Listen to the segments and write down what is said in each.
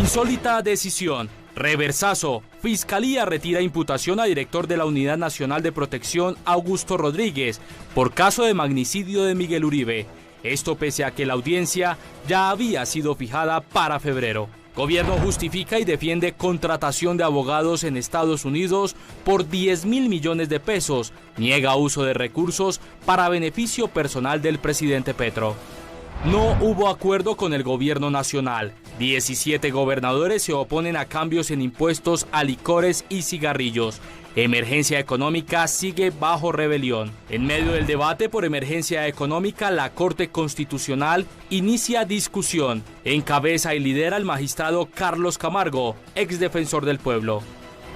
Insólita decisión. Reversazo. Fiscalía retira imputación a director de la Unidad Nacional de Protección, Augusto Rodríguez, por caso de magnicidio de Miguel Uribe. Esto pese a que la audiencia ya había sido fijada para febrero. Gobierno justifica y defiende contratación de abogados en Estados Unidos por 10.000 millones de pesos. Niega uso de recursos para beneficio personal del presidente Petro. No hubo acuerdo con el gobierno nacional. 17 gobernadores se oponen a cambios en impuestos a licores y cigarrillos. Emergencia económica sigue bajo rebelión. En medio del debate por emergencia económica, la Corte Constitucional inicia discusión. Encabeza y lidera el magistrado Carlos Camargo, ex defensor del pueblo.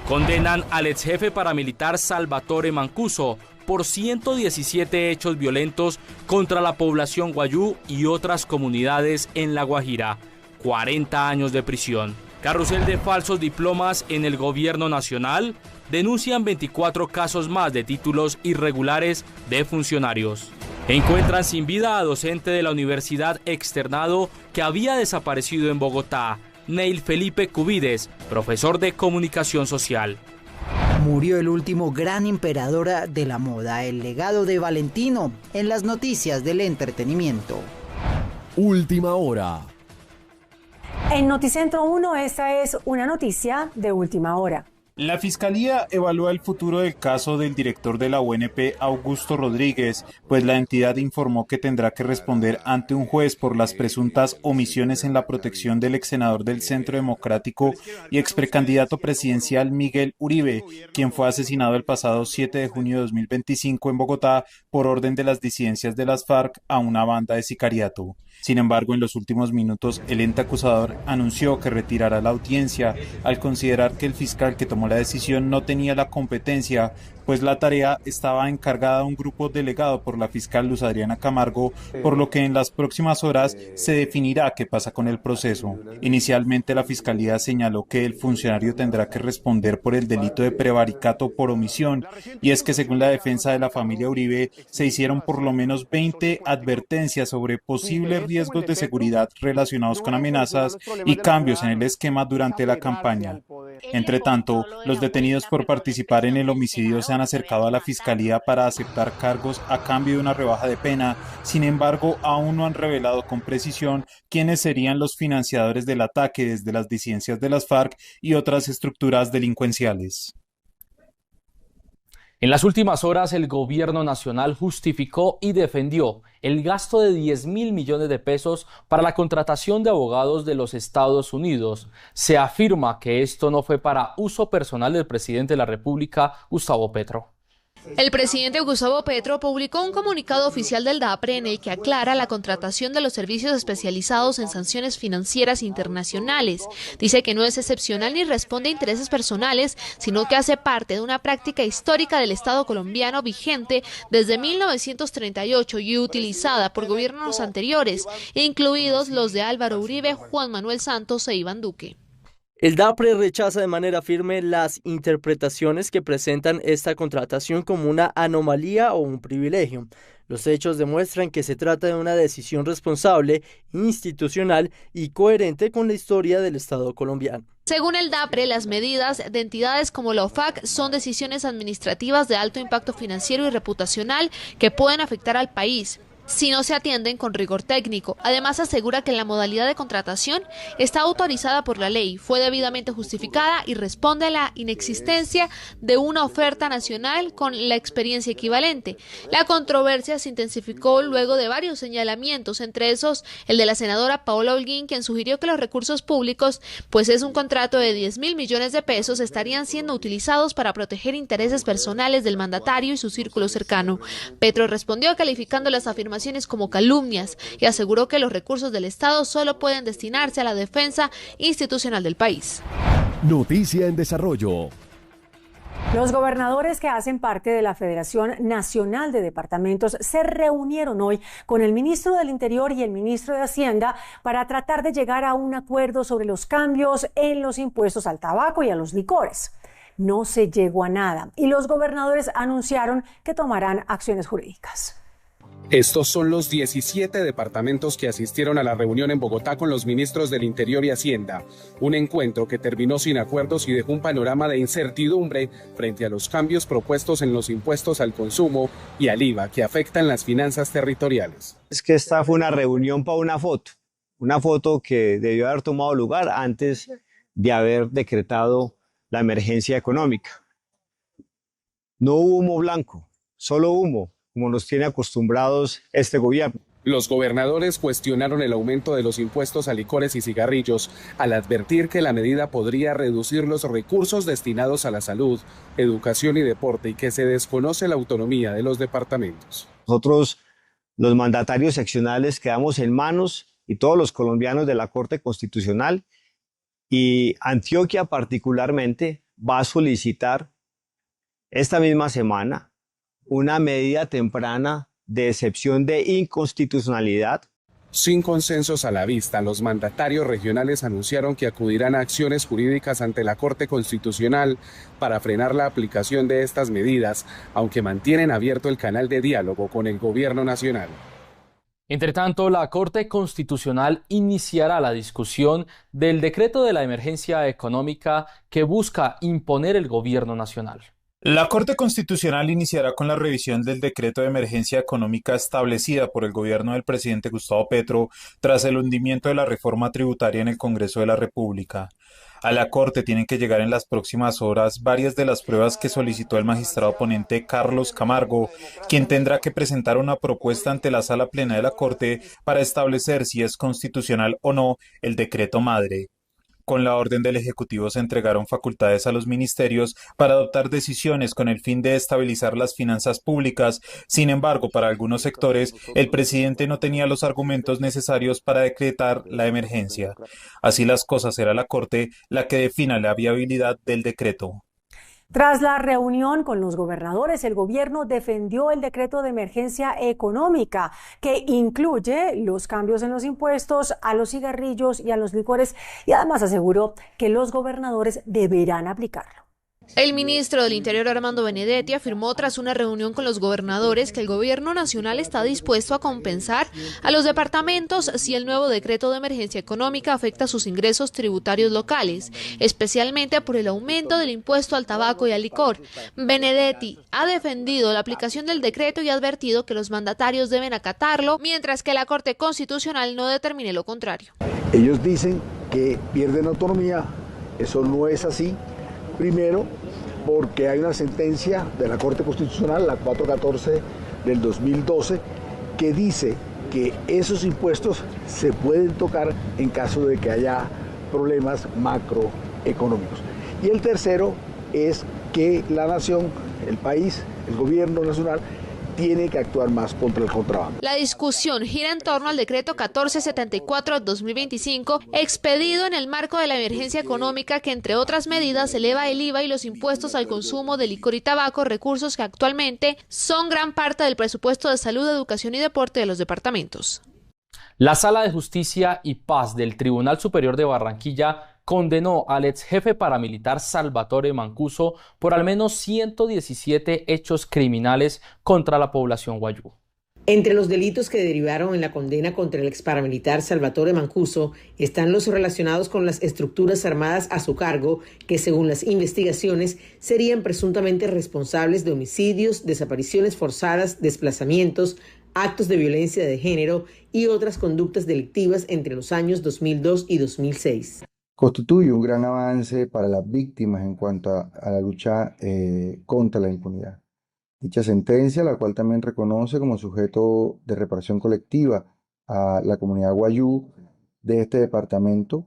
Condenan al ex jefe paramilitar Salvatore Mancuso por 117 hechos violentos contra la población guayú y otras comunidades en La Guajira. 40 años de prisión. Carrusel de falsos diplomas en el gobierno nacional. Denuncian 24 casos más de títulos irregulares de funcionarios. Encuentran sin vida a docente de la Universidad Externado que había desaparecido en Bogotá. Neil Felipe Cubides, profesor de comunicación social. Murió el último gran emperador de la moda, el legado de Valentino, en las noticias del entretenimiento. Última hora. En Noticentro 1, esta es una noticia de última hora. La Fiscalía evalúa el futuro del caso del director de la UNP, Augusto Rodríguez, pues la entidad informó que tendrá que responder ante un juez por las presuntas omisiones en la protección del ex senador del Centro Democrático y ex precandidato presidencial Miguel Uribe, quien fue asesinado el pasado 7 de junio de 2025 en Bogotá por orden de las disidencias de las FARC a una banda de sicariato. Sin embargo, en los últimos minutos, el ente acusador anunció que retirará la audiencia al considerar que el fiscal que tomó la decisión no tenía la competencia, pues la tarea estaba encargada a un grupo delegado por la fiscal Luz Adriana Camargo, por lo que en las próximas horas se definirá qué pasa con el proceso. Inicialmente, la fiscalía señaló que el funcionario tendrá que responder por el delito de prevaricato por omisión, y es que según la defensa de la familia Uribe, se hicieron por lo menos 20 advertencias sobre posibles riesgos de seguridad relacionados con amenazas y cambios en el esquema durante la campaña. Entre tanto, los detenidos por participar en el homicidio se han acercado a la fiscalía para aceptar cargos a cambio de una rebaja de pena. Sin embargo, aún no han revelado con precisión quiénes serían los financiadores del ataque desde las disidencias de las FARC y otras estructuras delincuenciales. En las últimas horas, el gobierno nacional justificó y defendió el gasto de 10.000 millones de pesos para la contratación de abogados de los Estados Unidos. Se afirma que esto no fue para uso personal del presidente de la República, Gustavo Petro. El presidente Gustavo Petro publicó un comunicado oficial del DAPRE en el que aclara la contratación de los servicios especializados en sanciones financieras internacionales. Dice que no es excepcional ni responde a intereses personales, sino que hace parte de una práctica histórica del Estado colombiano vigente desde 1938 y utilizada por gobiernos anteriores, incluidos los de Álvaro Uribe, Juan Manuel Santos e Iván Duque. El DAPRE rechaza de manera firme las interpretaciones que presentan esta contratación como una anomalía o un privilegio. Los hechos demuestran que se trata de una decisión responsable, institucional y coherente con la historia del Estado colombiano. Según el DAPRE, las medidas de entidades como la OFAC son decisiones administrativas de alto impacto financiero y reputacional que pueden afectar al país si no se atienden con rigor técnico. Además, asegura que la modalidad de contratación está autorizada por la ley, fue debidamente justificada y responde a la inexistencia de una oferta nacional con la experiencia equivalente. La controversia se intensificó luego de varios señalamientos, entre esos el de la senadora Paola Holguín, quien sugirió que los recursos públicos, pues es un contrato de 10.000 millones de pesos, estarían siendo utilizados para proteger intereses personales del mandatario y su círculo cercano. Petro respondió calificando las afirmaciones como calumnias y aseguró que los recursos del Estado solo pueden destinarse a la defensa institucional del país. Noticia en desarrollo. Los gobernadores que hacen parte de la Federación Nacional de Departamentos se reunieron hoy con el ministro del Interior y el ministro de Hacienda para tratar de llegar a un acuerdo sobre los cambios en los impuestos al tabaco y a los licores. No se llegó a nada y los gobernadores anunciaron que tomarán acciones jurídicas. Estos son los 17 departamentos que asistieron a la reunión en Bogotá con los ministros del Interior y Hacienda. Un encuentro que terminó sin acuerdos y dejó un panorama de incertidumbre frente a los cambios propuestos en los impuestos al consumo y al IVA que afectan las finanzas territoriales. Es que esta fue una reunión para una foto que debió haber tomado lugar antes de haber decretado la emergencia económica. No hubo humo blanco, solo humo, como nos tiene acostumbrados este gobierno. Los gobernadores cuestionaron el aumento de los impuestos a licores y cigarrillos al advertir que la medida podría reducir los recursos destinados a la salud, educación y deporte y que se desconoce la autonomía de los departamentos. Nosotros, los mandatarios seccionales, quedamos en manos y todos los colombianos de la Corte Constitucional, y Antioquia particularmente va a solicitar esta misma semana una medida temprana de excepción de inconstitucionalidad. Sin consensos a la vista, los mandatarios regionales anunciaron que acudirán a acciones jurídicas ante la Corte Constitucional para frenar la aplicación de estas medidas, aunque mantienen abierto el canal de diálogo con el gobierno nacional. Entre tanto, la Corte Constitucional iniciará la discusión del decreto de la emergencia económica que busca imponer el gobierno nacional. La Corte Constitucional iniciará con la revisión del decreto de emergencia económica establecida por el gobierno del presidente Gustavo Petro tras el hundimiento de la reforma tributaria en el Congreso de la República. A la Corte tienen que llegar en las próximas horas varias de las pruebas que solicitó el magistrado ponente Carlos Camargo, quien tendrá que presentar una propuesta ante la Sala Plena de la Corte para establecer si es constitucional o no el decreto madre. Con la orden del Ejecutivo se entregaron facultades a los ministerios para adoptar decisiones con el fin de estabilizar las finanzas públicas. Sin embargo, para algunos sectores, el presidente no tenía los argumentos necesarios para decretar la emergencia. Así las cosas, será la Corte la que defina la viabilidad del decreto. Tras la reunión con los gobernadores, el gobierno defendió el decreto de emergencia económica que incluye los cambios en los impuestos a los cigarrillos y a los licores y además aseguró que los gobernadores deberán aplicarlo. El ministro del Interior, Armando Benedetti, afirmó tras una reunión con los gobernadores que el gobierno nacional está dispuesto a compensar a los departamentos si el nuevo decreto de emergencia económica afecta sus ingresos tributarios locales, especialmente por el aumento del impuesto al tabaco y al licor. Benedetti ha defendido la aplicación del decreto y ha advertido que los mandatarios deben acatarlo, mientras que la Corte Constitucional no determine lo contrario. Ellos dicen que pierden autonomía, eso no es así. Primero, porque hay una sentencia de la Corte Constitucional, la 414 del 2012, que dice que esos impuestos se pueden tocar en caso de que haya problemas macroeconómicos. Y el tercero es que la nación, el país, el gobierno nacional, tiene que actuar más contra el contrabando. La discusión gira en torno al decreto 1474/2025, expedido en el marco de la emergencia económica que, entre otras medidas, eleva el IVA y los impuestos al consumo de licor y tabaco, recursos que actualmente son gran parte del presupuesto de salud, educación y deporte de los departamentos. La Sala de Justicia y Paz del Tribunal Superior de Barranquilla condenó al ex jefe paramilitar Salvatore Mancuso por al menos 117 hechos criminales contra la población guayú. Entre los delitos que derivaron en la condena contra el ex paramilitar Salvatore Mancuso están los relacionados con las estructuras armadas a su cargo, que según las investigaciones serían presuntamente responsables de homicidios, desapariciones forzadas, desplazamientos, actos de violencia de género y otras conductas delictivas entre los años 2002 y 2006. Constituye un gran avance para las víctimas en cuanto a la lucha contra la impunidad. Dicha sentencia, la cual también reconoce como sujeto de reparación colectiva a la comunidad guayú de este departamento,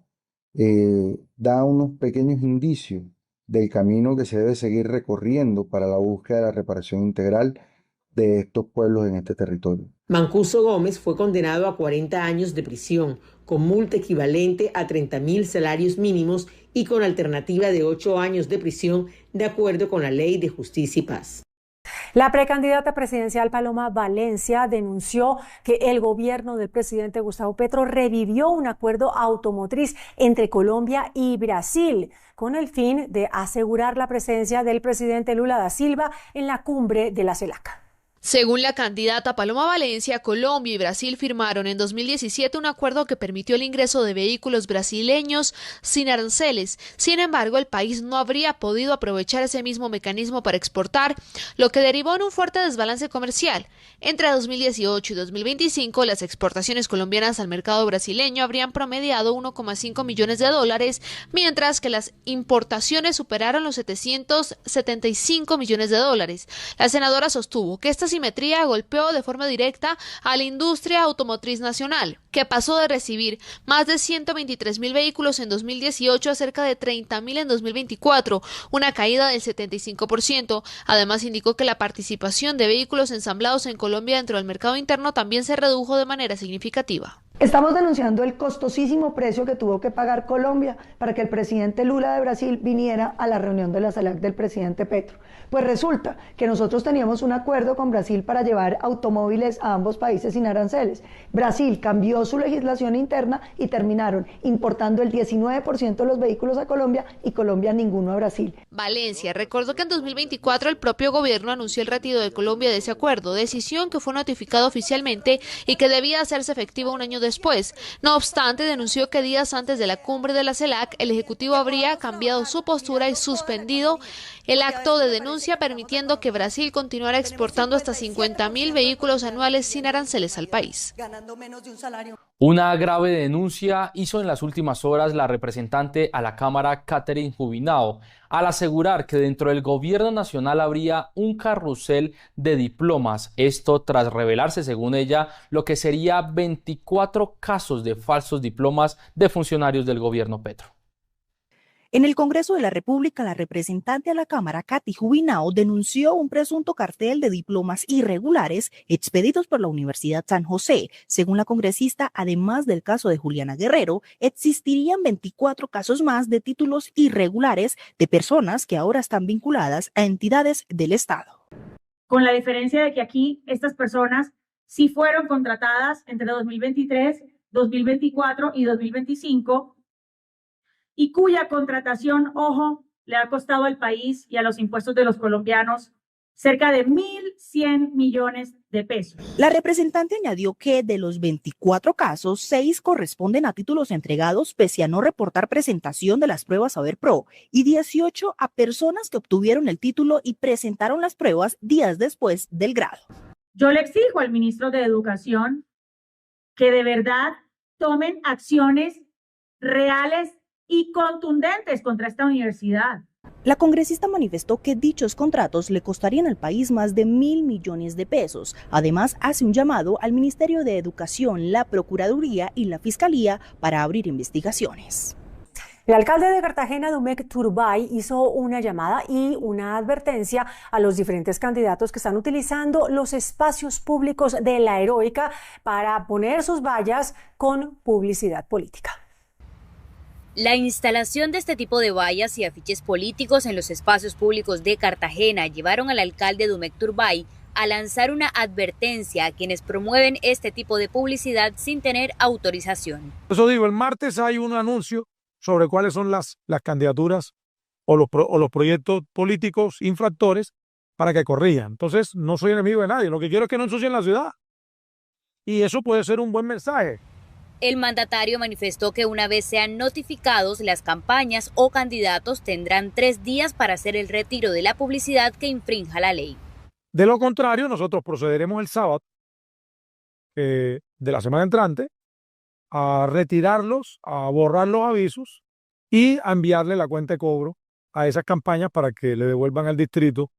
da unos pequeños indicios del camino que se debe seguir recorriendo para la búsqueda de la reparación integral de estos pueblos en este territorio. Mancuso Gómez fue condenado a 40 años de prisión, con multa equivalente a 30.000 salarios mínimos y con alternativa de 8 años de prisión, de acuerdo con la Ley de Justicia y Paz. La precandidata presidencial Paloma Valencia denunció que el gobierno del presidente Gustavo Petro revivió un acuerdo automotriz entre Colombia y Brasil con el fin de asegurar la presencia del presidente Lula da Silva en la cumbre de la CELAC. Según la candidata Paloma Valencia, Colombia y Brasil firmaron en 2017 un acuerdo que permitió el ingreso de vehículos brasileños sin aranceles. Sin embargo, el país no habría podido aprovechar ese mismo mecanismo para exportar, lo que derivó en un fuerte desbalance comercial. Entre 2018 y 2025, las exportaciones colombianas al mercado brasileño habrían promediado 1,5 millones de dólares, mientras que las importaciones superaron los 775 millones de dólares. La senadora sostuvo que esta simetría golpeó de forma directa a la industria automotriz nacional, que pasó de recibir más de 123.000 vehículos en 2018 a cerca de 30.000 en 2024, una caída del 75%. Además, indicó que la participación de vehículos ensamblados en Colombia dentro del mercado interno también se redujo de manera significativa. Estamos denunciando el costosísimo precio que tuvo que pagar Colombia para que el presidente Lula de Brasil viniera a la reunión de la CELAC del presidente Petro. Pues resulta que nosotros teníamos un acuerdo con Brasil para llevar automóviles a ambos países sin aranceles. Brasil cambió su legislación interna y terminaron importando el 19% de los vehículos a Colombia y Colombia ninguno a Brasil. Valencia recordó que en 2024 el propio gobierno anunció el retiro de Colombia de ese acuerdo, decisión que fue notificada oficialmente y que debía hacerse efectiva un año después. No obstante, denunció que días antes de la cumbre de la CELAC, el Ejecutivo habría cambiado su postura y suspendido el acto de denuncia, permitiendo que Brasil continuara exportando hasta 50.000 vehículos anuales sin aranceles al país. Una grave denuncia hizo en las últimas horas la representante a la Cámara, Catherine Jubinao, al asegurar que dentro del gobierno nacional habría un carrusel de diplomas. Esto tras revelarse, según ella, lo que sería 24 casos de falsos diplomas de funcionarios del gobierno Petro. En el Congreso de la República, la representante a la Cámara, Cathy Jubinao, denunció un presunto cartel de diplomas irregulares expedidos por la Universidad San José. Según la congresista, además del caso de Juliana Guerrero, existirían 24 casos más de títulos irregulares de personas que ahora están vinculadas a entidades del Estado. Con la diferencia de que aquí estas personas sí fueron contratadas entre 2023, 2024 y 2025, y cuya contratación, ojo, le ha costado al país y a los impuestos de los colombianos cerca de 1.100 millones de pesos. La representante añadió que de los 24 casos, 6 corresponden a títulos entregados pese a no reportar presentación de las pruebas Saber Pro y 18 a personas que obtuvieron el título y presentaron las pruebas días después del grado. Yo le exijo al ministro de Educación que de verdad tomen acciones reales y contundentes contra esta universidad. La congresista manifestó que dichos contratos le costarían al país más de 1.000 millones de pesos. Además, hace un llamado al Ministerio de Educación, la Procuraduría y la Fiscalía para abrir investigaciones. El alcalde de Cartagena, Domecq Turbay, hizo una llamada y una advertencia a los diferentes candidatos que están utilizando los espacios públicos de la Heroica para poner sus vallas con publicidad política. La instalación de este tipo de vallas y afiches políticos en los espacios públicos de Cartagena llevaron al alcalde Domecq Turbay a lanzar una advertencia a quienes promueven este tipo de publicidad sin tener autorización. Eso digo, el martes hay un anuncio sobre cuáles son las candidaturas o los proyectos políticos infractores para que corrijan. Entonces, no soy enemigo de nadie, lo que quiero es que no ensucien la ciudad. Y eso puede ser un buen mensaje. El mandatario manifestó que una vez sean notificados, las campañas o candidatos tendrán 3 días para hacer el retiro de la publicidad que infrinja la ley. De lo contrario, nosotros procederemos el sábado de la semana entrante a retirarlos, a borrar los avisos y a enviarle la cuenta de cobro a esas campañas para que le devuelvan al distrito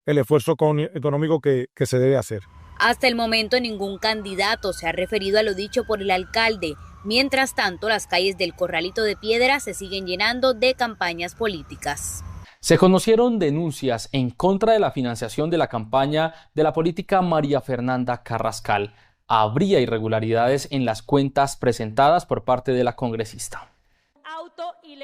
el esfuerzo económico que se debe hacer. Hasta el momento ningún candidato se ha referido a lo dicho por el alcalde. Mientras tanto, las calles del Corralito de Piedra se siguen llenando de campañas políticas. Se conocieron denuncias en contra de la financiación de la campaña de la política María Fernanda Carrascal. Habría irregularidades en las cuentas presentadas por parte de la congresista. Auto y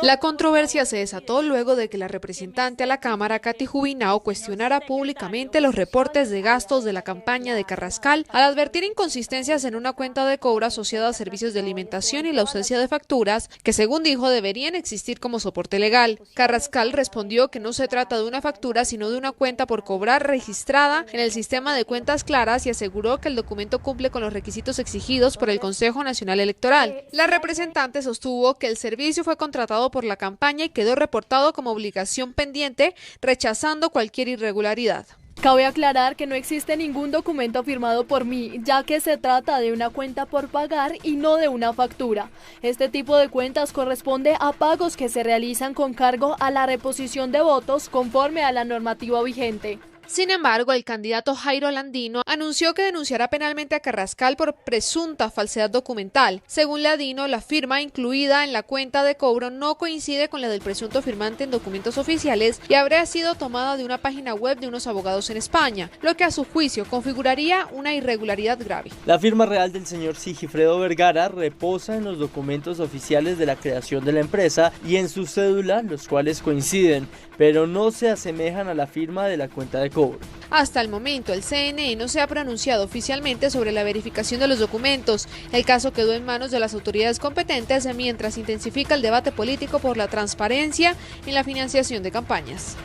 La controversia se desató luego de que la representante a la Cámara, Katy Jubinao, cuestionara públicamente los reportes de gastos de la campaña de Carrascal al advertir inconsistencias en una cuenta de cobro asociada a servicios de alimentación y la ausencia de facturas que, según dijo, deberían existir como soporte legal. Carrascal respondió que no se trata de una factura, sino de una cuenta por cobrar registrada en el sistema de cuentas claras, y aseguró que el documento cumple con los requisitos exigidos por el Consejo Nacional Electoral. La representante sostuvo que el servicio fue contratado por la campaña y quedó reportado como obligación pendiente, rechazando cualquier irregularidad. Cabe aclarar que no existe ningún documento firmado por mí, ya que se trata de una cuenta por pagar y no de una factura. Este tipo de cuentas corresponde a pagos que se realizan con cargo a la reposición de votos conforme a la normativa vigente. Sin embargo, el candidato Jairo Landino anunció que denunciará penalmente a Carrascal por presunta falsedad documental. Según Landino, la firma incluida en la cuenta de cobro no coincide con la del presunto firmante en documentos oficiales y habría sido tomada de una página web de unos abogados en España, lo que a su juicio configuraría una irregularidad grave. La firma real del señor Sigifredo Vergara reposa en los documentos oficiales de la creación de la empresa y en su cédula, los cuales coinciden, pero no se asemejan a la firma de la cuenta de cobro. Hasta el momento, el CNE no se ha pronunciado oficialmente sobre la verificación de los documentos. El caso quedó en manos de las autoridades competentes mientras intensifica el debate político por la transparencia en la financiación de campañas.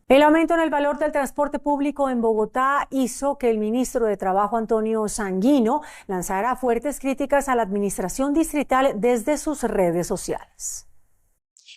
El aumento en el valor del transporte público en Bogotá hizo que el ministro de Trabajo, Antonio Sanguino, lanzara fuertes críticas a la administración distrital desde sus redes sociales.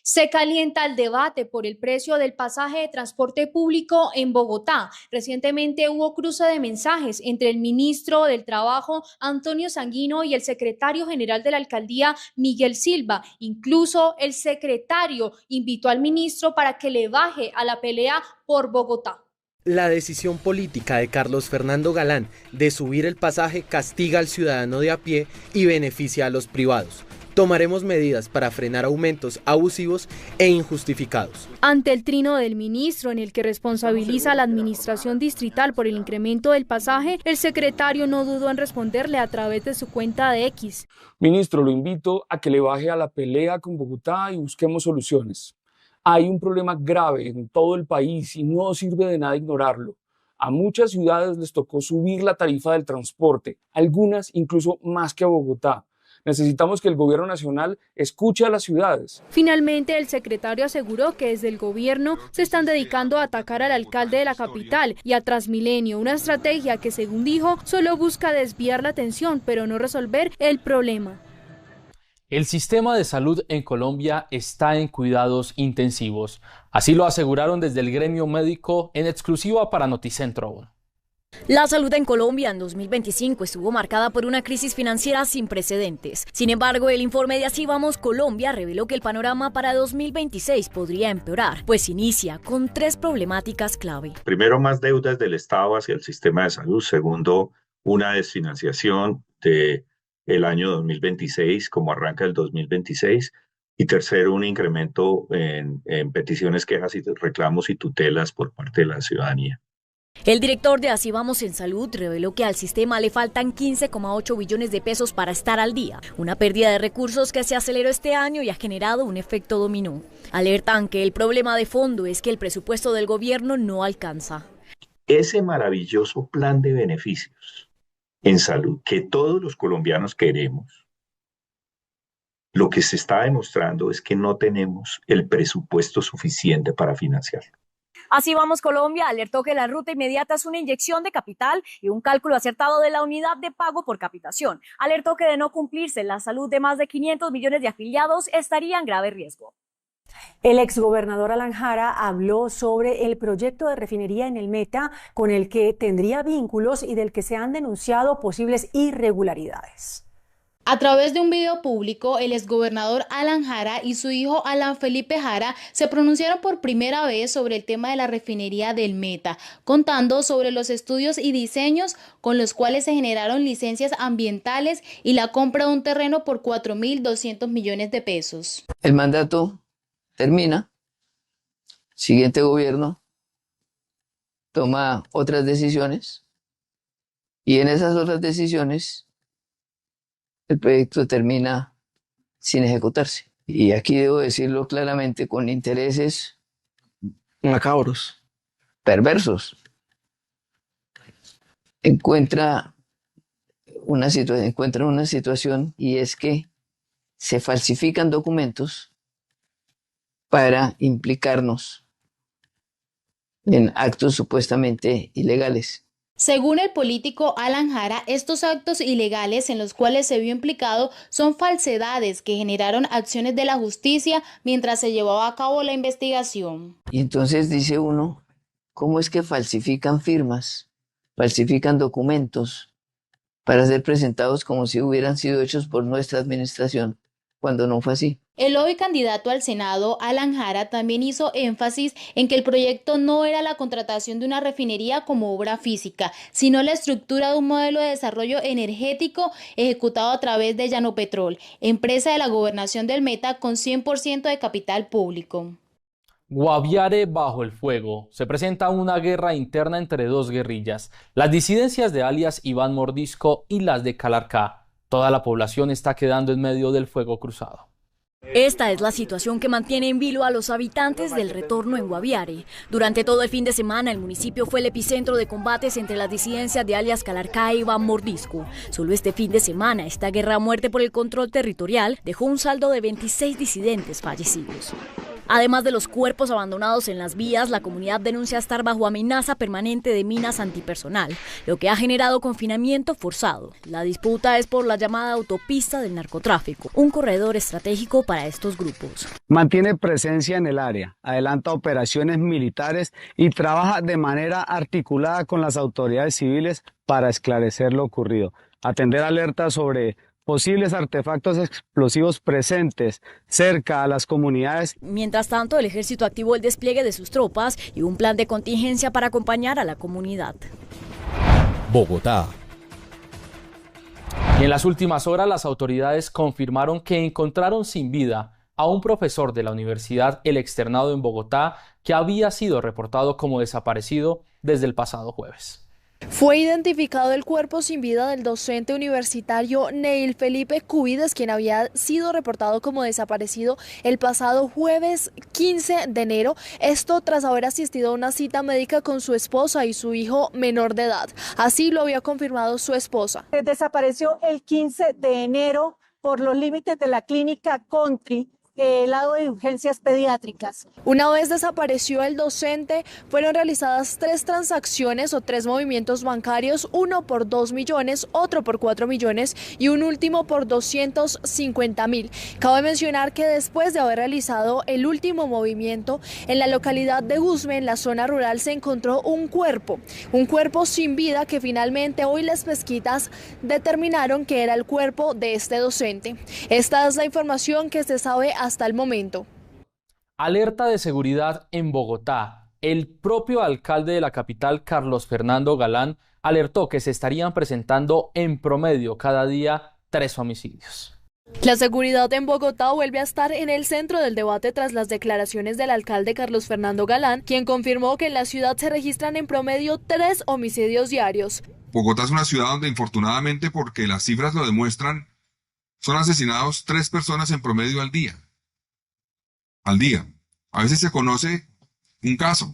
Se calienta el debate por el precio del pasaje de transporte público en Bogotá. Recientemente hubo cruce de mensajes entre el ministro del Trabajo, Antonio Sanguino, y el secretario general de la alcaldía, Miguel Silva. Incluso el secretario invitó al ministro para que le baje a la pelea por Bogotá. La decisión política de Carlos Fernando Galán de subir el pasaje castiga al ciudadano de a pie y beneficia a los privados. Tomaremos medidas para frenar aumentos abusivos e injustificados. Ante el trino del ministro, en el que responsabiliza a la administración distrital por el incremento del pasaje, el secretario no dudó en responderle a través de su cuenta de X. Ministro, lo invito a que le baje a la pelea con Bogotá y busquemos soluciones. Hay un problema grave en todo el país y no sirve de nada ignorarlo. A muchas ciudades les tocó subir la tarifa del transporte, algunas incluso más que a Bogotá. Necesitamos que el gobierno nacional escuche a las ciudades. Finalmente, el secretario aseguró que desde el gobierno se están dedicando a atacar al alcalde de la capital y a Transmilenio, una estrategia que, según dijo, solo busca desviar la atención, pero no resolver el problema. El sistema de salud en Colombia está en cuidados intensivos. Así lo aseguraron desde el gremio médico en exclusiva para Noticentro. La salud en Colombia en 2025 estuvo marcada por una crisis financiera sin precedentes. Sin embargo, el informe de Así Vamos Colombia reveló que el panorama para 2026 podría empeorar, pues inicia con 3 problemáticas clave. Primero, más deudas del Estado hacia el sistema de salud. Segundo, una desfinanciación del año 2026 como arranca el 2026. Y tercero, un incremento en peticiones, quejas y reclamos y tutelas por parte de la ciudadanía. El director de Así Vamos en Salud reveló que al sistema le faltan 15,8 billones de pesos para estar al día, una pérdida de recursos que se aceleró este año y ha generado un efecto dominó. Alertan que el problema de fondo es que el presupuesto del gobierno no alcanza. Ese maravilloso plan de beneficios en salud que todos los colombianos queremos, lo que se está demostrando es que no tenemos el presupuesto suficiente para financiarlo. Así Vamos Colombia alertó que la ruta inmediata es una inyección de capital y un cálculo acertado de la unidad de pago por capitación. Alertó que de no cumplirse, la salud de más de 500 millones de afiliados estaría en grave riesgo. El exgobernador Alan Jara habló sobre el proyecto de refinería en el Meta con el que tendría vínculos y del que se han denunciado posibles irregularidades. A través de un video público, el exgobernador Alan Jara y su hijo Alan Felipe Jara se pronunciaron por primera vez sobre el tema de la refinería del Meta, contando sobre los estudios y diseños con los cuales se generaron licencias ambientales y la compra de un terreno por 4.200 millones de pesos. El mandato termina, siguiente gobierno toma otras decisiones y en esas otras decisiones el proyecto termina sin ejecutarse. Y aquí debo decirlo claramente, con intereses macabros, perversos. Encuentran una situación y es que se falsifican documentos para implicarnos en actos supuestamente ilegales. Según el político Alan Jara, estos actos ilegales en los cuales se vio implicado son falsedades que generaron acciones de la justicia mientras se llevaba a cabo la investigación. Y entonces dice uno, ¿cómo es que falsifican firmas, falsifican documentos para ser presentados como si hubieran sido hechos por nuestra administración, cuando no fue así? El hoy candidato al Senado, Alan Jara, también hizo énfasis en que el proyecto no era la contratación de una refinería como obra física, sino la estructura de un modelo de desarrollo energético ejecutado a través de Llanopetrol, empresa de la gobernación del Meta con 100% de capital público. Guaviare bajo el fuego. Se presenta una guerra interna entre dos guerrillas, las disidencias de alias Iván Mordisco y las de Calarcá. Toda la población está quedando en medio del fuego cruzado. Esta es la situación que mantiene en vilo a los habitantes del Retorno en Guaviare. Durante todo el fin de semana, el municipio fue el epicentro de combates entre las disidencias de alias Calarcá e Iván Mordisco. Solo este fin de semana, esta guerra a muerte por el control territorial dejó un saldo de 26 disidentes fallecidos. Además de los cuerpos abandonados en las vías, la comunidad denuncia estar bajo amenaza permanente de minas antipersonal, lo que ha generado confinamiento forzado. La disputa es por la llamada autopista del narcotráfico, un corredor estratégico para estos grupos. Mantiene presencia en el área, adelanta operaciones militares y trabaja de manera articulada con las autoridades civiles para esclarecer lo ocurrido, atender alertas sobre posibles artefactos explosivos presentes cerca a las comunidades. Mientras tanto, el ejército activó el despliegue de sus tropas y un plan de contingencia para acompañar a la comunidad. Bogotá. Y en las últimas horas, las autoridades confirmaron que encontraron sin vida a un profesor de la Universidad El Externado en Bogotá que había sido reportado como desaparecido desde el pasado jueves. Fue identificado el cuerpo sin vida del docente universitario Neil Felipe Cubides, quien había sido reportado como desaparecido el pasado jueves 15 de enero. Esto tras haber asistido a una cita médica con su esposa y su hijo menor de edad. Así lo había confirmado su esposa. Desapareció el 15 de enero por los límites de la clínica Country, lado de urgencias pediátricas. Una vez desapareció el docente, fueron realizadas 3 transacciones o 3 movimientos bancarios, uno por 2 millones, otro por 4 millones y un último por 250.000. Cabe mencionar que después de haber realizado el último movimiento, en la localidad de Usme, en la zona rural, se encontró un cuerpo sin vida que finalmente hoy las pesquisas determinaron que era el cuerpo de este docente. Esta es la información que se sabe hasta el momento. Alerta de seguridad en Bogotá. El propio alcalde de la capital, Carlos Fernando Galán, alertó que se estarían presentando en promedio cada día 3 homicidios. La seguridad en Bogotá vuelve a estar en el centro del debate tras las declaraciones del alcalde Carlos Fernando Galán, quien confirmó que en la ciudad se registran en promedio 3 homicidios diarios. Bogotá es una ciudad donde, infortunadamente, porque las cifras lo demuestran, son asesinados 3 personas en promedio al día. A veces se conoce un caso,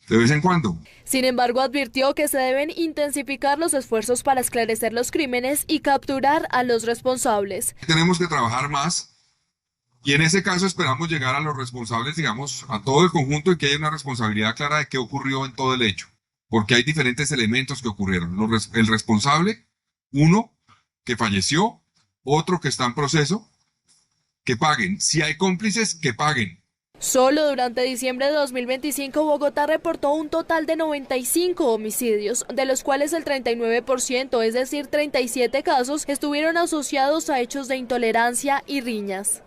de vez en cuando. Sin embargo, advirtió que se deben intensificar los esfuerzos para esclarecer los crímenes y capturar a los responsables. Tenemos que trabajar más y en ese caso esperamos llegar a los responsables, digamos, a todo el conjunto y que haya una responsabilidad clara de qué ocurrió en todo el hecho. Porque hay diferentes elementos que ocurrieron. El responsable, uno que falleció, otro que está en proceso, que paguen. Si hay cómplices, que paguen. Solo durante diciembre de 2025, Bogotá reportó un total de 95 homicidios, de los cuales el 39%, es decir, 37 casos, estuvieron asociados a hechos de intolerancia y riñas.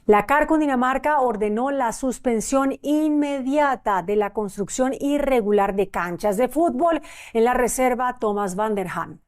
La CAR Cundinamarca ordenó la suspensión inmediata de la construcción irregular de canchas de fútbol en la reserva Thomas van der Haan.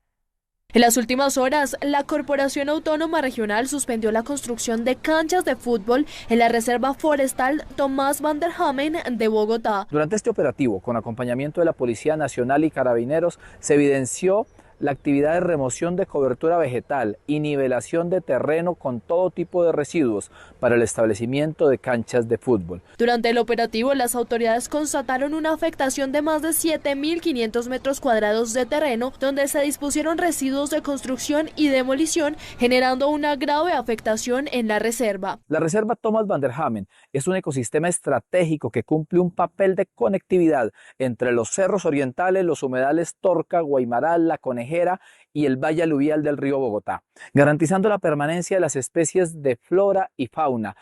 En las últimas horas, la Corporación Autónoma Regional suspendió la construcción de canchas de fútbol en la Reserva Forestal Thomas van der Haan de Bogotá. Durante este operativo, con acompañamiento de la Policía Nacional y Carabineros, se evidenció la actividad de remoción de cobertura vegetal y nivelación de terreno con todo tipo de residuos para el establecimiento de canchas de fútbol. Durante el operativo, las autoridades constataron una afectación de más de 7.500 metros cuadrados de terreno, donde se dispusieron residuos de construcción y demolición, generando una grave afectación en la reserva. La reserva Thomas van der Hamen es un ecosistema estratégico que cumple un papel de conectividad entre los cerros orientales, los humedales Torca, Guaymaral, La Conejera y el valle aluvial del río Bogotá, garantizando la permanencia de las especies de flora y fauna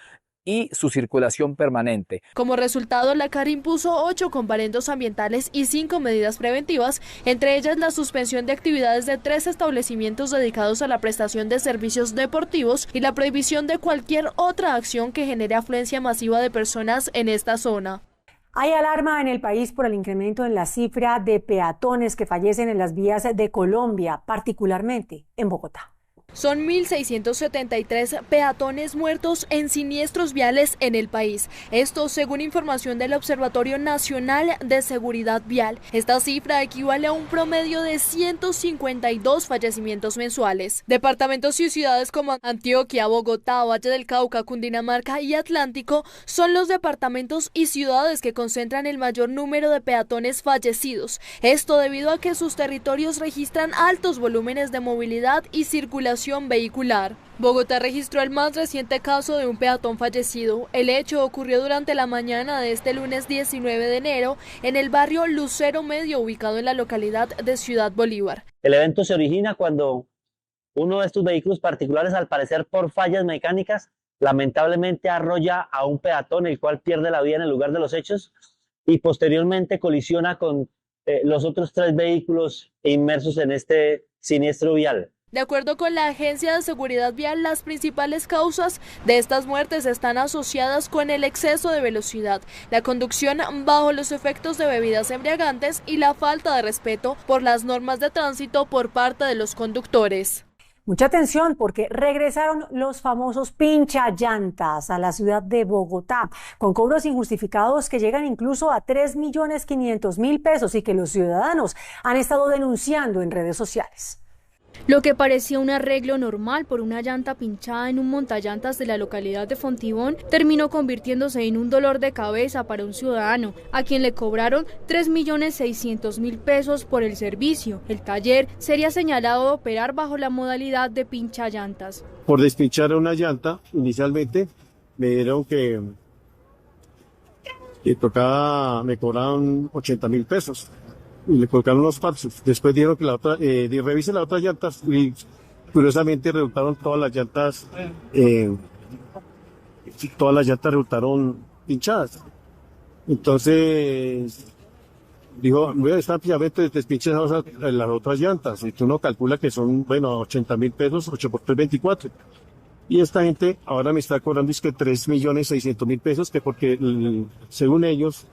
y su circulación permanente. Como resultado, la CAR impuso 8 comparendos ambientales y 5 medidas preventivas, entre ellas la suspensión de actividades de 3 establecimientos dedicados a la prestación de servicios deportivos y la prohibición de cualquier otra acción que genere afluencia masiva de personas en esta zona. Hay alarma en el país por el incremento en la cifra de peatones que fallecen en las vías de Colombia, particularmente en Bogotá. Son 1.673 peatones muertos en siniestros viales en el país. Esto según información del Observatorio Nacional de Seguridad Vial. Esta cifra equivale a un promedio de 152 fallecimientos mensuales. Departamentos y ciudades como Antioquia, Bogotá, Valle del Cauca, Cundinamarca y Atlántico son los departamentos y ciudades que concentran el mayor número de peatones fallecidos. Esto debido a que sus territorios registran altos volúmenes de movilidad y circulación vehicular. Bogotá registró el más reciente caso de un peatón fallecido. El hecho ocurrió durante la mañana de este lunes 19 de enero en el barrio Lucero Medio, ubicado en la localidad de Ciudad Bolívar. El evento se origina cuando uno de estos vehículos particulares, al parecer por fallas mecánicas, lamentablemente arrolla a un peatón, el cual pierde la vida en el lugar de los hechos y posteriormente colisiona con los otros 3 vehículos inmersos en este siniestro vial. De acuerdo con la Agencia de Seguridad Vial, las principales causas de estas muertes están asociadas con el exceso de velocidad, la conducción bajo los efectos de bebidas embriagantes y la falta de respeto por las normas de tránsito por parte de los conductores. Mucha atención porque regresaron los famosos pinchallantas a la ciudad de Bogotá, con cobros injustificados que llegan incluso a 3.500.000 pesos y que los ciudadanos han estado denunciando en redes sociales. Lo que parecía un arreglo normal por una llanta pinchada en un montallantas de la localidad de Fontibón terminó convirtiéndose en un dolor de cabeza para un ciudadano, a quien le cobraron 3.600.000 pesos por el servicio. El taller sería señalado de operar bajo la modalidad de pinchallantas. Por despinchar una llanta, inicialmente me dijeron que me cobraron 80.000 pesos. Y le colocaron unos parches. Después dijeron que la otra, revise las otras llantas y curiosamente resultaron todas las llantas resultaron pinchadas. Entonces dijo, voy a estar pillamente despinches las otras llantas. Y tú no calculas que son, 80.000 pesos, 8 por 3, 24. Y esta gente ahora me está cobrando 3.600.000 pesos, que porque según ellos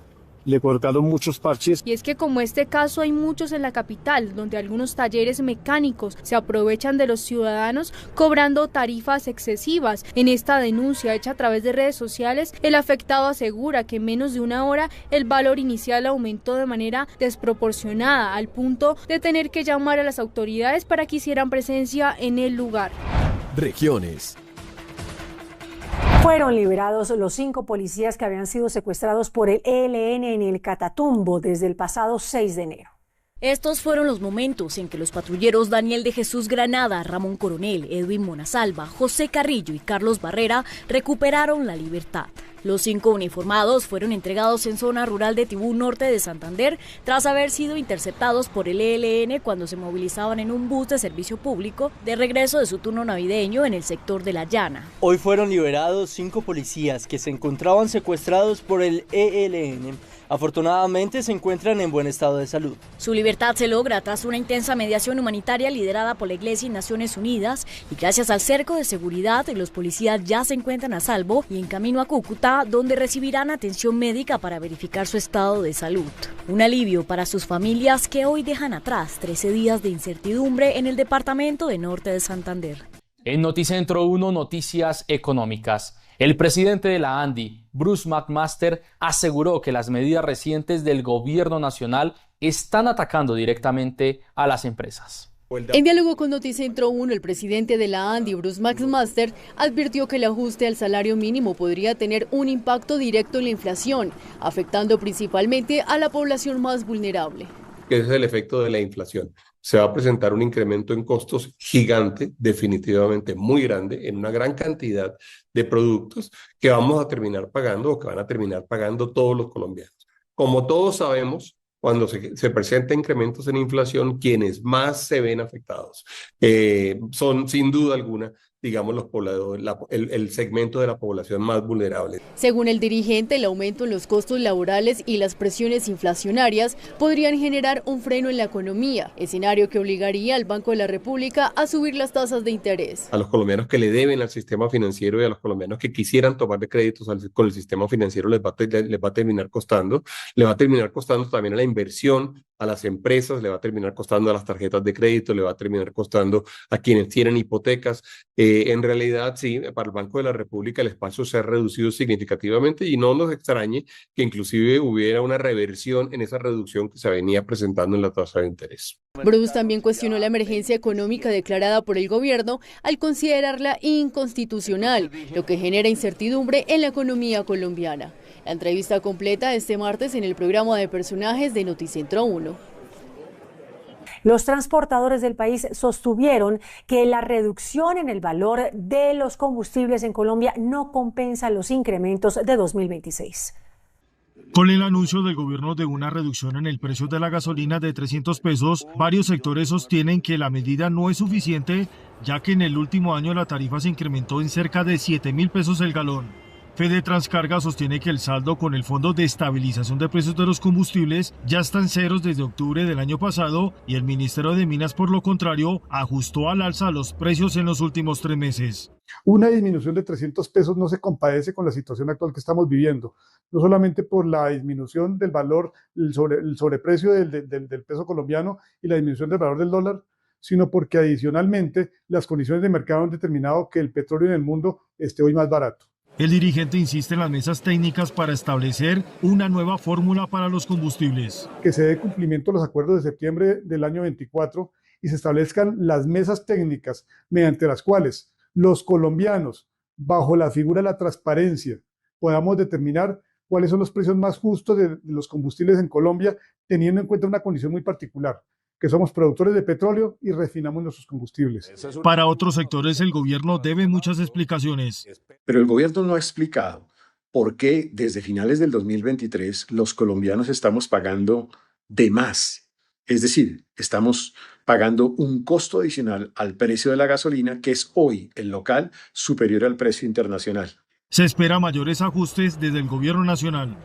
le colocaron muchos parches. Y es que como este caso hay muchos en la capital, donde algunos talleres mecánicos se aprovechan de los ciudadanos cobrando tarifas excesivas. En esta denuncia hecha a través de redes sociales, el afectado asegura que en menos de una hora el valor inicial aumentó de manera desproporcionada, al punto de tener que llamar a las autoridades para que hicieran presencia en el lugar. Regiones. Fueron liberados los 5 policías que habían sido secuestrados por el ELN en el Catatumbo desde el pasado 6 de enero. Estos fueron los momentos en que los patrulleros Daniel de Jesús Granada, Ramón Coronel, Edwin Monasalva, José Carrillo y Carlos Barrera recuperaron la libertad. Los 5 uniformados fueron entregados en zona rural de Tibú Norte de Santander tras haber sido interceptados por el ELN cuando se movilizaban en un bus de servicio público de regreso de su turno navideño en el sector de La Llana. Hoy fueron liberados 5 policías que se encontraban secuestrados por el ELN. Afortunadamente se encuentran en buen estado de salud. Su libertad se logra tras una intensa mediación humanitaria liderada por la Iglesia y Naciones Unidas y gracias al cerco de seguridad los policías ya se encuentran a salvo y en camino a Cúcuta, donde recibirán atención médica para verificar su estado de salud. Un alivio para sus familias que hoy dejan atrás 13 días de incertidumbre en el departamento de Norte de Santander. En Noticentro 1 Noticias Económicas. El presidente de la ANDI, Bruce McMaster, aseguró que las medidas recientes del gobierno nacional están atacando directamente a las empresas. En diálogo con Noticentro 1, el presidente de la ANDI, Bruce McMaster, advirtió que el ajuste al salario mínimo podría tener un impacto directo en la inflación, afectando principalmente a la población más vulnerable. Ese es el efecto de la inflación. Se va a presentar un incremento en costos gigante, definitivamente muy grande, en una gran cantidad de productos que vamos a terminar pagando o que van a terminar pagando todos los colombianos. Como todos sabemos, cuando se presentan incrementos en inflación, quienes más se ven afectados son, sin duda alguna, digamos, los pobladores, el segmento de la población más vulnerable. Según el dirigente, el aumento en los costos laborales y las presiones inflacionarias podrían generar un freno en la economía, escenario que obligaría al Banco de la República a subir las tasas de interés. A los colombianos que le deben al sistema financiero y a los colombianos que quisieran tomar de créditos con el sistema financiero les va a terminar costando. Le va a terminar costando también a la inversión, a las empresas, le va a terminar costando a las tarjetas de crédito, le va a terminar costando a quienes tienen hipotecas. En realidad, sí, para el Banco de la República el espacio se ha reducido significativamente y no nos extrañe que inclusive hubiera una reversión en esa reducción que se venía presentando en la tasa de interés. Bruce también cuestionó la emergencia económica declarada por el gobierno al considerarla inconstitucional, lo que genera incertidumbre en la economía colombiana. La entrevista completa este martes en el programa de personajes de Noticentro 1. Los transportadores del país sostuvieron que la reducción en el valor de los combustibles en Colombia no compensa los incrementos de 2026. Con el anuncio del gobierno de una reducción en el precio de la gasolina de 300 pesos, varios sectores sostienen que la medida no es suficiente, ya que en el último año la tarifa se incrementó en cerca de 7.000 pesos el galón. Fede Transcarga sostiene que el saldo con el Fondo de Estabilización de Precios de los Combustibles ya está en ceros desde octubre del año pasado y el Ministerio de Minas, por lo contrario, ajustó al alza los precios en los últimos 3 meses. Una disminución de 300 pesos no se compadece con la situación actual que estamos viviendo, no solamente por la disminución del valor, el sobreprecio del peso colombiano y la disminución del valor del dólar, sino porque adicionalmente las condiciones de mercado han determinado que el petróleo en el mundo esté hoy más barato. El dirigente insiste en las mesas técnicas para establecer una nueva fórmula para los combustibles. Que se dé cumplimiento a los acuerdos de septiembre del año 24 y se establezcan las mesas técnicas mediante las cuales los colombianos, bajo la figura de la transparencia, podamos determinar cuáles son los precios más justos de los combustibles en Colombia, teniendo en cuenta una condición muy particular, que somos productores de petróleo y refinamos nuestros combustibles. Para otros sectores el gobierno debe muchas explicaciones. Pero el gobierno no ha explicado por qué desde finales del 2023 los colombianos estamos pagando de más. Es decir, estamos pagando un costo adicional al precio de la gasolina, que es hoy el local superior al precio internacional. Se espera mayores ajustes desde el gobierno nacional.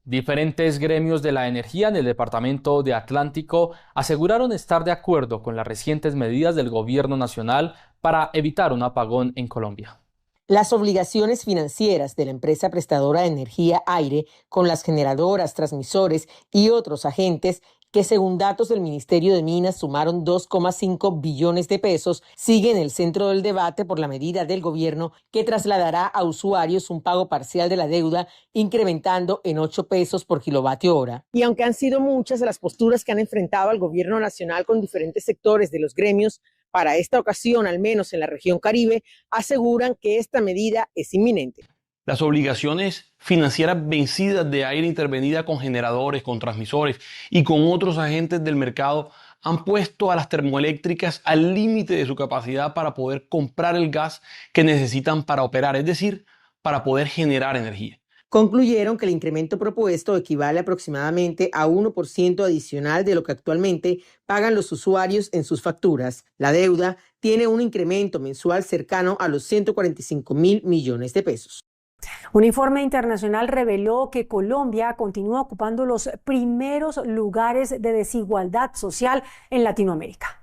Diferentes gremios de la energía en el departamento de Atlántico aseguraron estar de acuerdo con las recientes medidas del gobierno nacional para evitar un apagón en Colombia. Las obligaciones financieras de la empresa prestadora de energía Aire con las generadoras, transmisores y otros agentes que según datos del Ministerio de Minas sumaron 2,5 billones de pesos, sigue en el centro del debate por la medida del gobierno que trasladará a usuarios un pago parcial de la deuda, incrementando en 8 pesos por kilovatio hora. Y aunque han sido muchas las posturas que han enfrentado al gobierno nacional con diferentes sectores de los gremios, para esta ocasión, al menos en la región Caribe, aseguran que esta medida es inminente. Las obligaciones financieras vencidas de Aire intervenida con generadores, con transmisores y con otros agentes del mercado han puesto a las termoeléctricas al límite de su capacidad para poder comprar el gas que necesitan para operar, es decir, para poder generar energía. Concluyeron que el incremento propuesto equivale aproximadamente a 1% adicional de lo que actualmente pagan los usuarios en sus facturas. La deuda tiene un incremento mensual cercano a los 145.000 millones de pesos. Un informe internacional reveló que Colombia continúa ocupando los primeros lugares de desigualdad social en Latinoamérica.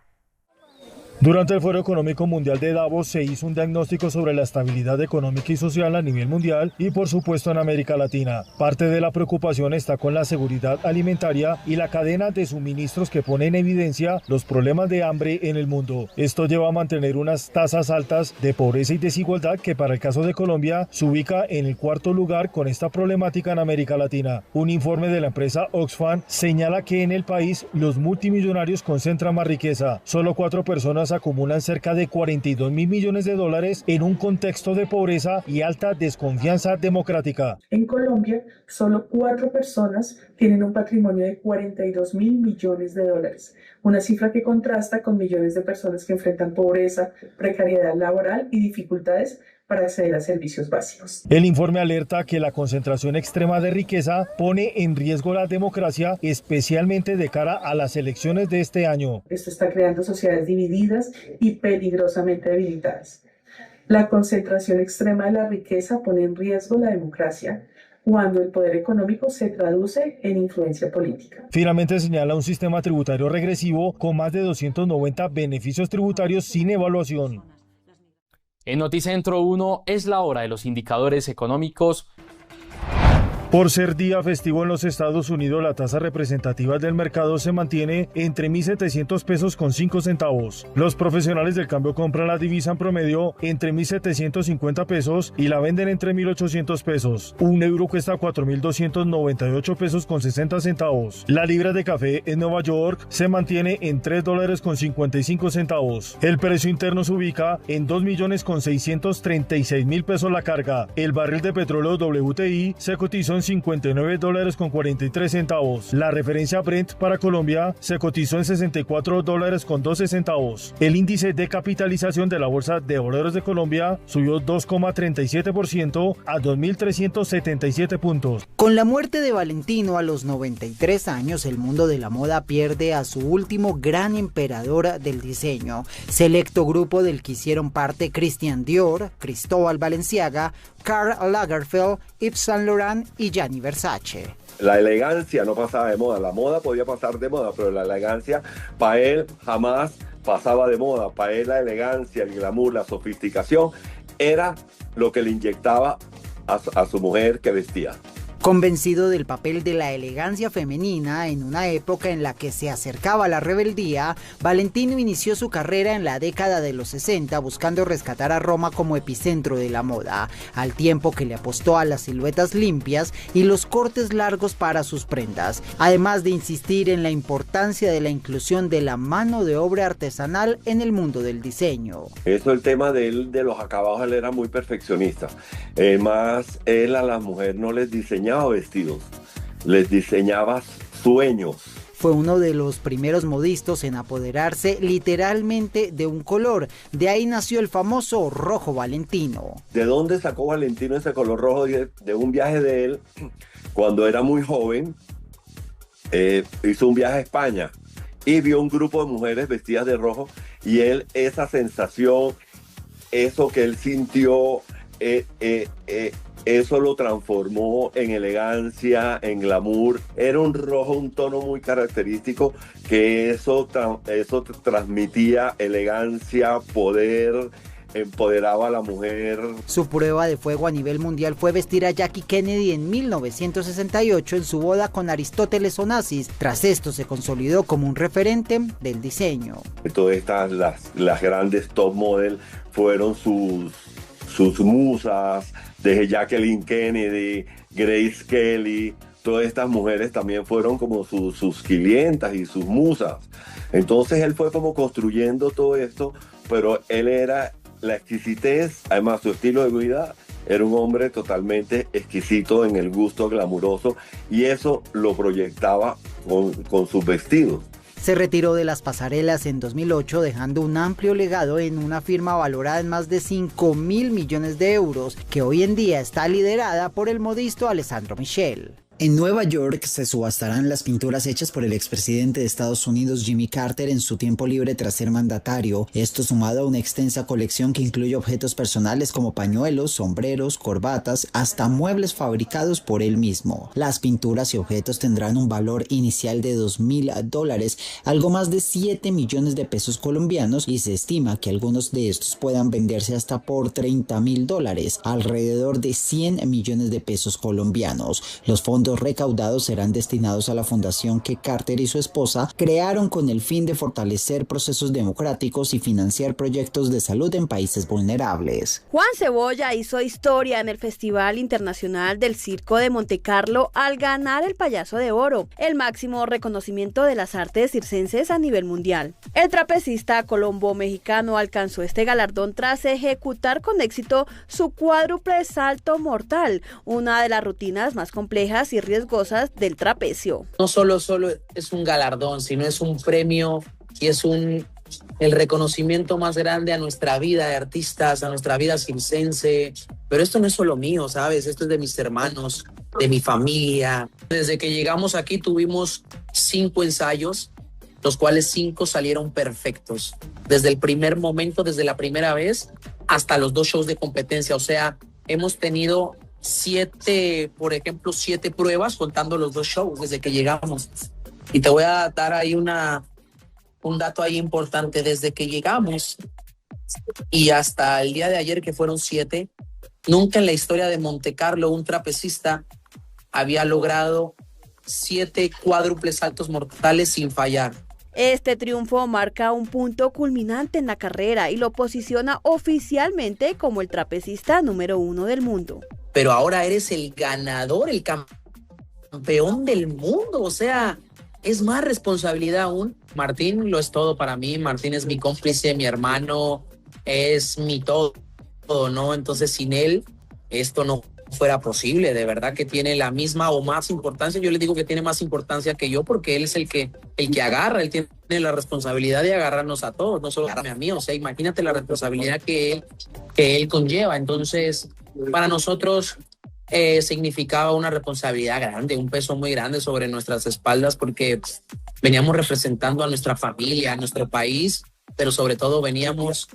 Durante el Foro Económico Mundial de Davos se hizo un diagnóstico sobre la estabilidad económica y social a nivel mundial y por supuesto en América Latina. Parte de la preocupación está con la seguridad alimentaria y la cadena de suministros que pone en evidencia los problemas de hambre en el mundo. Esto lleva a mantener unas tasas altas de pobreza y desigualdad que para el caso de Colombia se ubica en el cuarto lugar con esta problemática en América Latina. Un informe de la empresa Oxfam señala que en el país los multimillonarios concentran más riqueza. Solo 4 personas acumulan cerca de 42.000 millones de dólares en un contexto de pobreza y alta desconfianza democrática. En Colombia, solo 4 personas tienen un patrimonio de 42.000 millones de dólares, una cifra que contrasta con millones de personas que enfrentan pobreza, precariedad laboral y dificultades para acceder a servicios básicos. El informe alerta que la concentración extrema de riqueza pone en riesgo la democracia, especialmente de cara a las elecciones de este año. Esto está creando sociedades divididas y peligrosamente debilitadas. La concentración extrema de la riqueza pone en riesgo la democracia cuando el poder económico se traduce en influencia política. Finalmente señala un sistema tributario regresivo con más de 290 beneficios tributarios sin evaluación. En Noticentro 1 es la hora de los indicadores económicos. Por ser día festivo en los Estados Unidos, la tasa representativa del mercado se mantiene entre 1.700 pesos con 5 centavos. Los profesionales del cambio compran la divisa en promedio entre 1.750 pesos y la venden entre 1.800 pesos. Un euro cuesta 4.298 pesos con 60 centavos. La libra de café en Nueva York se mantiene en $3 con 55 centavos. El precio interno se ubica en 2.636.000 pesos la carga. El barril de petróleo WTI se cotizó en $59 con 43 centavos. La referencia Brent para Colombia se cotizó en $64 con 12 centavos. El índice de capitalización de la Bolsa de Valores de Colombia subió 2,37% a 2.377 puntos. Con la muerte de Valentino a los 93 años, el mundo de la moda pierde a su último gran emperador del diseño, selecto grupo del que hicieron parte Christian Dior, Cristóbal Balenciaga, Karl Lagerfeld, Yves Saint Laurent y Gianni Versace. La elegancia no pasaba de moda, la moda podía pasar de moda, pero la elegancia para él jamás pasaba de moda. Para él la elegancia, el glamour, la sofisticación era lo que le inyectaba a su mujer que vestía. Convencido del papel de la elegancia femenina en una época en la que se acercaba la rebeldía, Valentino inició su carrera en la década de los 60 buscando rescatar a Roma como epicentro de la moda, al tiempo que le apostó a las siluetas limpias y los cortes largos para sus prendas, además de insistir en la importancia de la inclusión de la mano de obra artesanal en el mundo del diseño. Eso, el tema de él, de los acabados, él era muy perfeccionista. Más él a las mujeres no les diseñaba vestidos, les diseñaba sueños. Fue uno de los primeros modistas en apoderarse literalmente de un color. De ahí nació el famoso rojo Valentino. ¿De dónde sacó Valentino ese color rojo? De un viaje de él cuando era muy joven. Hizo un viaje a España y vio un grupo de mujeres vestidas de rojo y él, esa sensación, eso que él sintió, eso lo transformó en elegancia, en glamour. Era un rojo, un tono muy característico, que eso transmitía elegancia, poder, empoderaba a la mujer. Su prueba de fuego a nivel mundial fue vestir a Jackie Kennedy en 1968 en su boda con Aristóteles Onassis. Tras esto se consolidó como un referente del diseño. Todas estas, las grandes top model fueron sus musas, desde Jacqueline Kennedy, Grace Kelly. Todas estas mujeres también fueron como sus clientas y sus musas. Entonces él fue como construyendo todo esto, pero él era la exquisitez, además su estilo de vida, era un hombre totalmente exquisito en el gusto glamuroso, y eso lo proyectaba con sus vestidos. Se retiró de las pasarelas en 2008, dejando un amplio legado en una firma valorada en más de 5.000 millones de euros, que hoy en día está liderada por el modisto Alessandro Michel. En Nueva York se subastarán las pinturas hechas por el expresidente de Estados Unidos Jimmy Carter en su tiempo libre tras ser mandatario. Esto sumado a una extensa colección que incluye objetos personales como pañuelos, sombreros, corbatas, hasta muebles fabricados por él mismo. Las pinturas y objetos tendrán un valor inicial de $2.000, algo más de 7 millones de pesos colombianos, y se estima que algunos de estos puedan venderse hasta por $30.000, alrededor de 100 millones de pesos colombianos. Los fondos recaudados serán destinados a la fundación que Carter y su esposa crearon con el fin de fortalecer procesos democráticos y financiar proyectos de salud en países vulnerables. Juan Cebolla hizo historia en el Festival Internacional del Circo de Montecarlo al ganar el Payaso de Oro, el máximo reconocimiento de las artes circenses a nivel mundial. El trapecista colombo-mexicano alcanzó este galardón tras ejecutar con éxito su cuádruple salto mortal, una de las rutinas más complejas y riesgosas del trapecio. No solo es un galardón, sino es un premio y es el reconocimiento más grande a nuestra vida de artistas, a nuestra vida circense. Pero esto no es solo mío, ¿sabes? Esto es de mis hermanos, de mi familia. Desde que llegamos aquí tuvimos 5 ensayos, los cuales 5 salieron perfectos. Desde el primer momento, desde la primera vez, hasta los 2 shows de competencia. O sea, hemos tenido 7 pruebas contando los 2 shows desde que llegamos. Y te voy a dar ahí un dato ahí importante. Desde que llegamos y hasta el día de ayer, que fueron 7, nunca en la historia de Montecarlo un trapecista había logrado 7 cuádruples saltos mortales sin fallar. Este triunfo marca un punto culminante en la carrera y lo posiciona oficialmente como el trapecista número 1 del mundo. Pero ahora eres el ganador, el campeón del mundo, o sea, es más responsabilidad aún. Martín lo es todo para mí, Martín es mi cómplice, mi hermano, es mi todo, ¿no? Entonces sin él esto no fuera posible, de verdad que tiene la misma o más importancia. Yo le digo que tiene más importancia que yo porque él es el que agarra, él tiene la responsabilidad de agarrarnos a todos, no solo a mí, o sea, imagínate la responsabilidad que él conlleva. Entonces, para nosotros significaba una responsabilidad grande, un peso muy grande sobre nuestras espaldas porque veníamos representando a nuestra familia, a nuestro país, pero sobre todo veníamos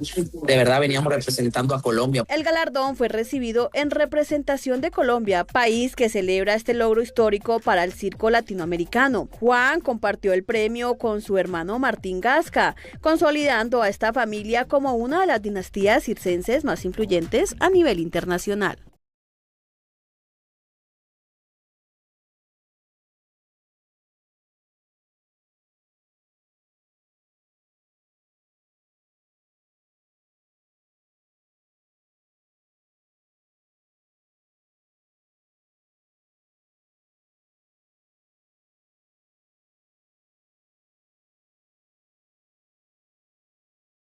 representando a Colombia. El galardón fue recibido en representación de Colombia, país que celebra este logro histórico para el circo latinoamericano. Juan compartió el premio con su hermano Martín Gasca, consolidando a esta familia como una de las dinastías circenses más influyentes a nivel internacional.